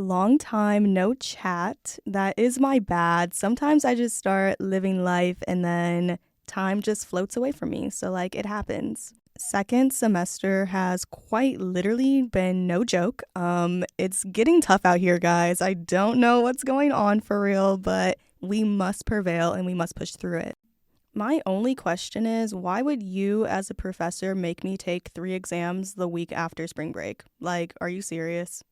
Long time no chat. That is my bad. Sometimes I just start living life and then time just floats away from me. So, like, it happens. Second semester has quite literally been no joke. It's getting tough out here, guys. I don't know what's going on for real, but we must prevail and we must push through it. My only question is, why would you as a professor make me take 3 exams the week after spring break? Like, are you serious?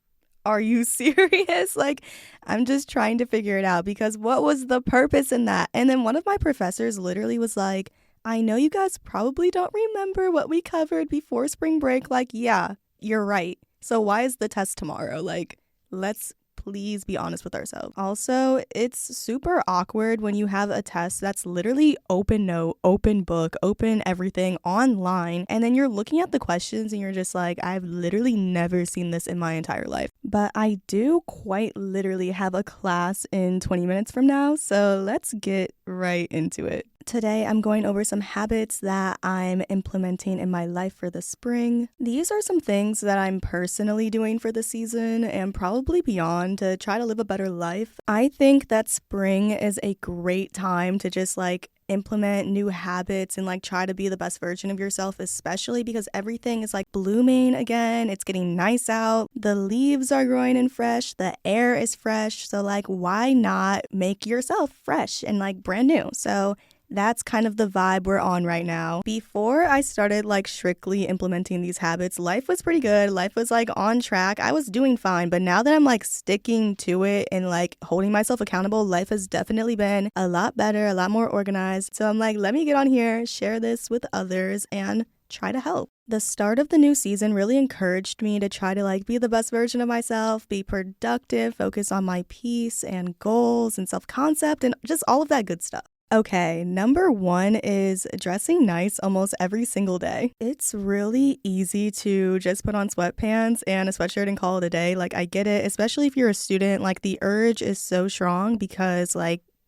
Are you serious? Like, I'm just trying to figure it out because what was the purpose in that? And then one of my professors literally was like, I know you guys probably don't remember what we covered before spring break. Like, yeah, you're right. So why is the test tomorrow? Like, let's please be honest with ourselves. Also, it's super awkward when you have a test that's literally open note, open book, open everything online, and then you're looking at the questions and you're just like, I've literally never seen this in my entire life. But I do quite literally have a class in 20 minutes from now, so let's get right into it. Today, I'm going over some habits that I'm implementing in my life for the spring. These are some things that I'm personally doing for the season and probably beyond to try to live a better life. I think that spring is a great time to just implement new habits and try to be the best version of yourself, especially because everything is blooming again. It's getting nice out. The leaves are growing in fresh. The air is fresh. So why not make yourself fresh and brand new? So that's kind of the vibe we're on right now. Before I started strictly implementing these habits, life was pretty good. Life was on track. I was doing fine. But now that I'm sticking to it and holding myself accountable, life has definitely been a lot better, a lot more organized. So I'm let me get on here, share this with others, and try to help. The start of the new season really encouraged me to try to be the best version of myself, be productive, focus on my peace and goals and self-concept and just all of that good stuff. Okay, number 1 is dressing nice almost every single day. It's really easy to just put on sweatpants and a sweatshirt and call it a day. I get it, especially if you're a student. The urge is so strong because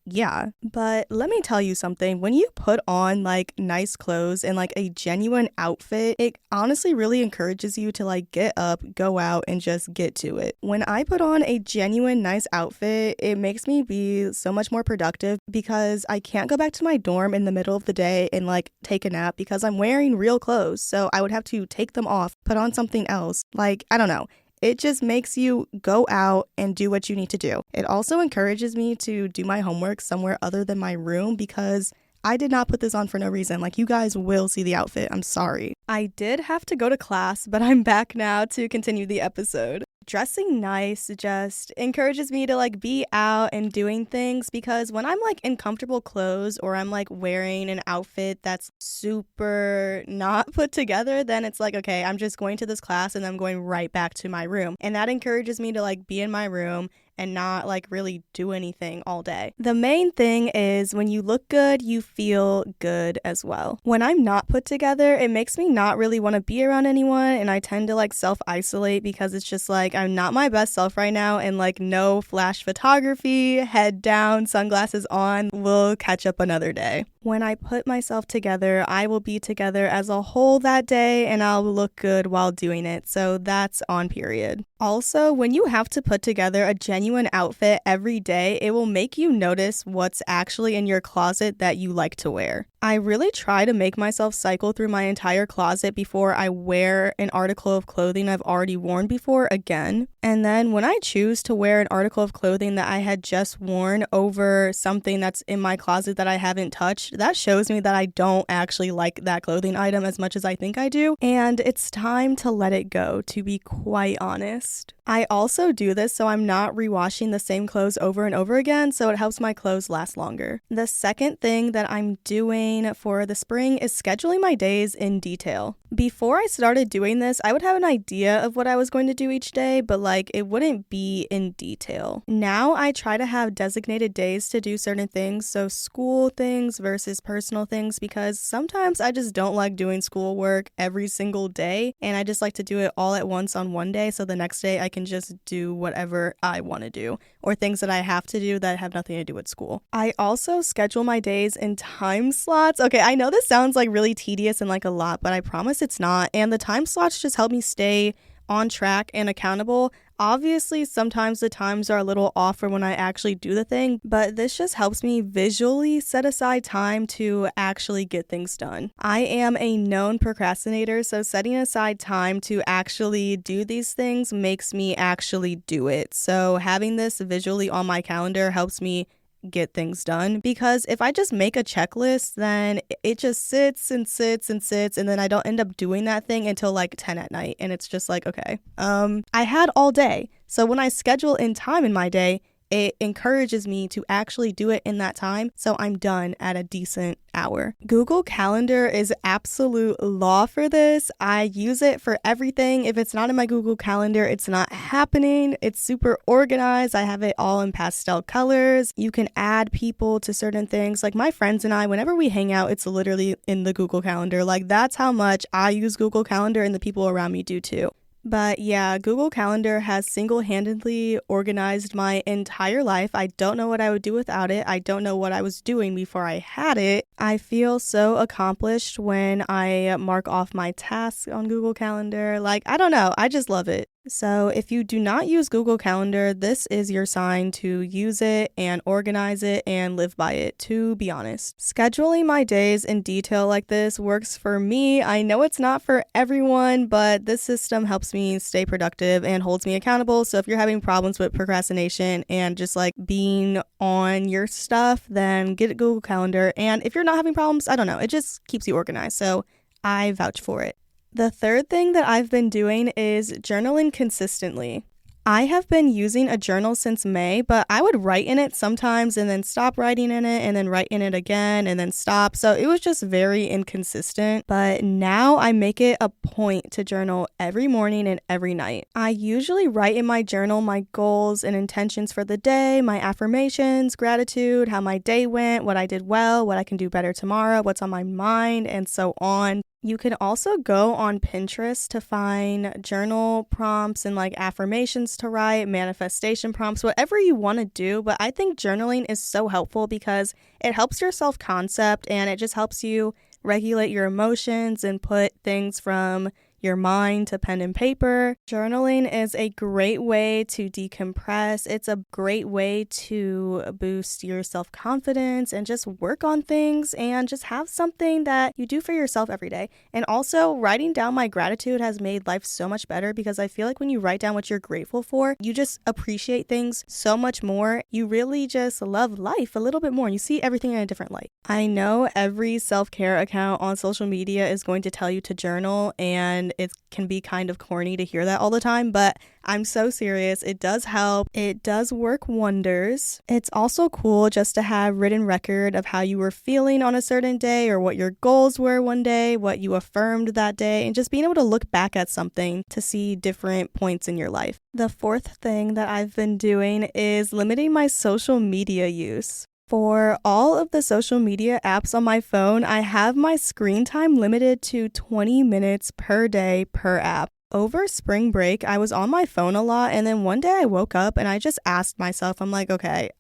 yeah, but let me tell you something. When you put on nice clothes and a genuine outfit, it honestly really encourages you to get up, go out, and just get to it. When I put on a genuine nice outfit, it makes me be so much more productive because I can't go back to my dorm in the middle of the day and take a nap because I'm wearing real clothes. So I would have to take them off, put on something else. I don't know. It just makes you go out and do what you need to do. It also encourages me to do my homework somewhere other than my room because I did not put this on for no reason. You guys will see the outfit. I'm sorry. I did have to go to class, but I'm back now to continue the episode. Dressing nice just encourages me to be out and doing things because when I'm in comfortable clothes or I'm wearing an outfit that's super not put together, then it's okay, I'm just going to this class and I'm going right back to my room. And that encourages me to be in my room and not really do anything all day. The main thing is when you look good, you feel good as well. When I'm not put together, it makes me not really want to be around anyone and I tend to self-isolate because it's just I'm not my best self right now and no flash photography, head down, sunglasses on, we'll catch up another day. When I put myself together, I will be together as a whole that day and I'll look good while doing it. So that's on period. Also, when you have to put together a genuine outfit every day, it will make you notice what's actually in your closet that you like to wear. I really try to make myself cycle through my entire closet before I wear an article of clothing I've already worn before again. And then when I choose to wear an article of clothing that I had just worn over something that's in my closet that I haven't touched, that shows me that I don't actually like that clothing item as much as I think I do. And it's time to let it go, to be quite honest. I also do this so I'm not rewashing the same clothes over and over again, so it helps my clothes last longer. The second thing that I'm doing for the spring is scheduling my days in detail. Before I started doing this, I would have an idea of what I was going to do each day, but it wouldn't be in detail. Now I try to have designated days to do certain things, so school things versus personal things, because sometimes I just don't like doing schoolwork every single day, and I just like to do it all at once on one day, so the next day I can just do whatever I want to do, or things that I have to do that have nothing to do with school. I also schedule my days in time slots. Okay, I know this sounds really tedious and a lot, but I promise it's not, and the time slots just help me stay on track and accountable. Obviously, sometimes the times are a little off for when I actually do the thing, but this just helps me visually set aside time to actually get things done. I am a known procrastinator, so setting aside time to actually do these things makes me actually do it. So having this visually on my calendar helps me get things done, because if I just make a checklist, then it just sits and sits and sits, and then I don't end up doing that thing until like 10 at night, and it's just like, okay, I had all day. So when I schedule in time in my day, it encourages me to actually do it in that time, so I'm done at a decent hour. Google Calendar is absolute law for this. I use it for everything. If it's not in my Google Calendar, it's not happening. It's super organized. I have it all in pastel colors. You can add people to certain things. Like my friends and I, whenever we hang out, it's literally in the Google Calendar. Like that's how much I use Google Calendar, and the people around me do too. But yeah, Google Calendar has single-handedly organized my entire life. I don't know what I would do without it. I don't know what I was doing before I had it. I feel so accomplished when I mark off my tasks on Google Calendar. Like, I don't know. I just love it. So if you do not use Google Calendar, this is your sign to use it and organize it and live by it, to be honest. Scheduling my days in detail like this works for me. I know it's not for everyone, but this system helps me stay productive and holds me accountable. So if you're having problems with procrastination and just like being on your stuff, then get a Google Calendar. And if you're not having problems, I don't know, it just keeps you organized. So I vouch for it. The third thing that I've been doing is journaling consistently. I have been using a journal since May, but I would write in it sometimes and then stop writing in it and then write in it again and then stop. So it was just very inconsistent. But now I make it a point to journal every morning and every night. I usually write in my journal my goals and intentions for the day, my affirmations, gratitude, how my day went, what I did well, what I can do better tomorrow, what's on my mind, and so on. You can also go on Pinterest to find journal prompts and like affirmations to write, manifestation prompts, whatever you want to do. But I think journaling is so helpful because it helps your self-concept and it just helps you regulate your emotions and put things from your mind to pen and paper. Journaling is a great way to decompress. It's a great way to boost your self-confidence and just work on things and just have something that you do for yourself every day. And also, writing down my gratitude has made life so much better because I feel like when you write down what you're grateful for, you just appreciate things so much more. You really just love life a little bit more. You see everything in a different light. I know every self-care account on social media is going to tell you to journal, and it can be kind of corny to hear that all the time, but I'm so serious. It does help. It does work wonders. It's also cool just to have written record of how you were feeling on a certain day or what your goals were one day, what you affirmed that day, and just being able to look back at something to see different points in your life. The fourth thing that I've been doing is limiting my social media use. For all of the social media apps on my phone, I have my screen time limited to 20 minutes per day per app. Over spring break, I was on my phone a lot, and then one day I woke up and I just asked myself, I'm like, okay,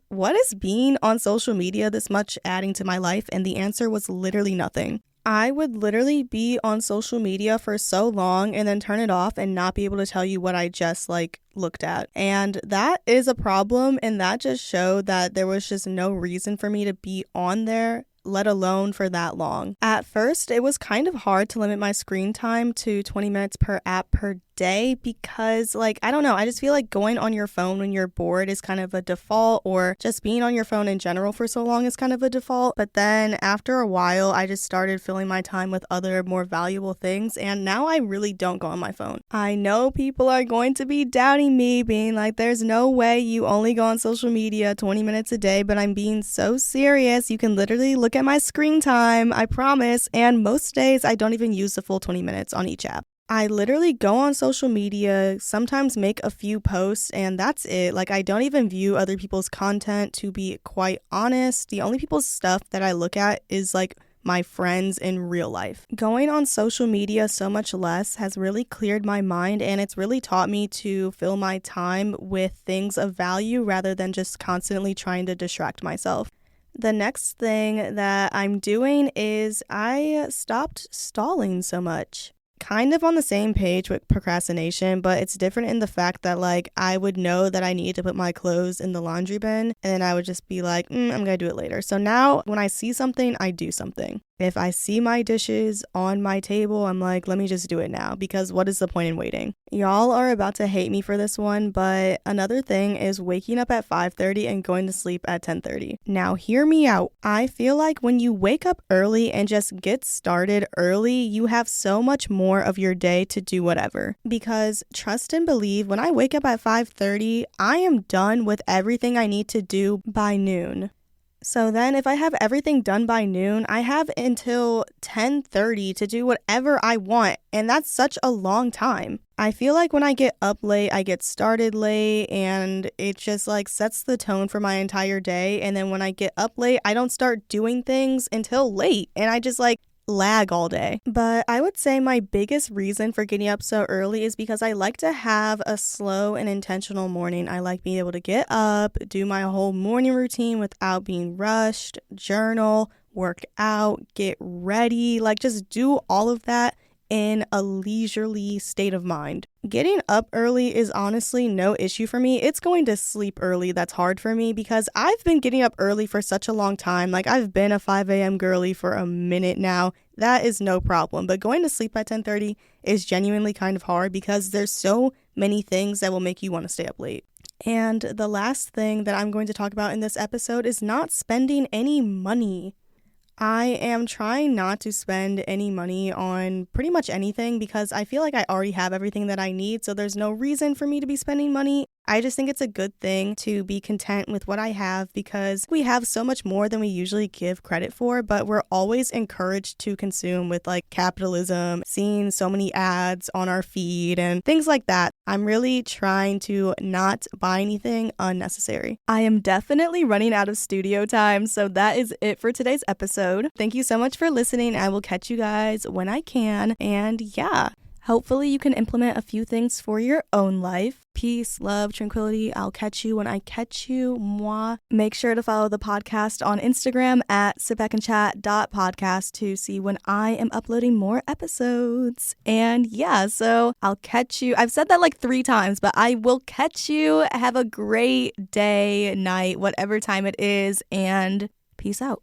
what is being on social media this much adding to my life? And the answer was literally nothing. I would literally be on social media for so long and then turn it off and not be able to tell you what I just looked at. And that is a problem, and that just showed that there was just no reason for me to be on there, let alone for that long. At first, it was kind of hard to limit my screen time to 20 minutes per app per day because I don't know, I just feel like going on your phone when you're bored is kind of a default, or just being on your phone in general for so long is kind of a default. But then after a while, I just started filling my time with other more valuable things, and now I really don't go on my phone. I know people are going to be doubting me, being like, there's no way you only go on social media 20 minutes a day, but I'm being so serious. You can literally look at my screen time, I promise, and most days I don't even use the full 20 minutes on each app. I literally go on social media, sometimes make a few posts, and that's it. I don't even view other people's content, to be quite honest. The only people's stuff that I look at is my friends in real life. Going on social media so much less has really cleared my mind, and it's really taught me to fill my time with things of value rather than just constantly trying to distract myself. The next thing that I'm doing is I stopped stalling so much. kind of on the same page with procrastination, but it's different in the fact that like I would know that I need to put my clothes in the laundry bin and then I would just be like, I'm gonna do it later. So now when I see something, I do something. If I see my dishes on my table, I'm like, let me just do it now, because what is the point in waiting? Y'all are about to hate me for this one, but another thing is waking up at 5:30 and going to sleep at 10:30. Now hear me out. I feel like when you wake up early and just get started early, you have so much more of your day to do whatever. Because trust and believe, when I wake up at 5:30, I am done with everything I need to do by noon. So then if I have everything done by noon, I have until 10:30 to do whatever I want. And that's such a long time. I feel like when I get up late, I get started late, and it just like sets the tone for my entire day. And then when I get up late, I don't start doing things until late, and I just like lag all day. But I would say my biggest reason for getting up so early is because I like to have a slow and intentional morning. I like being able to get up, do my whole morning routine without being rushed, journal, work out, get ready, like just do all of that in a leisurely state of mind. Getting up early is honestly no issue for me. It's going to sleep early that's hard for me, because I've been getting up early for such a long time. Like I've been a 5 a.m. girly for a minute now. That is no problem. But going to sleep at 10:30 is genuinely kind of hard, because there's so many things that will make you want to stay up late. And the last thing that I'm going to talk about in this episode is not spending any money. I am trying not to spend any money on pretty much anything, because I feel like I already have everything that I need, so there's no reason for me to be spending money. I just think it's a good thing to be content with what I have, because we have so much more than we usually give credit for, but we're always encouraged to consume with like capitalism, seeing so many ads on our feed and things like that. I'm really trying to not buy anything unnecessary. I am definitely running out of studio time, so that is it for today's episode. Thank you so much for listening. I will catch you guys when I can, and yeah. Hopefully you can implement a few things for your own life. Peace, love, tranquility. I'll catch you when I catch you. Mwah. Make sure to follow the podcast on Instagram at sitbackandchat.podcast to see when I am uploading more episodes. And yeah, so I'll catch you. I've said that like 3 times, but I will catch you. Have a great day, night, whatever time it is, and peace out.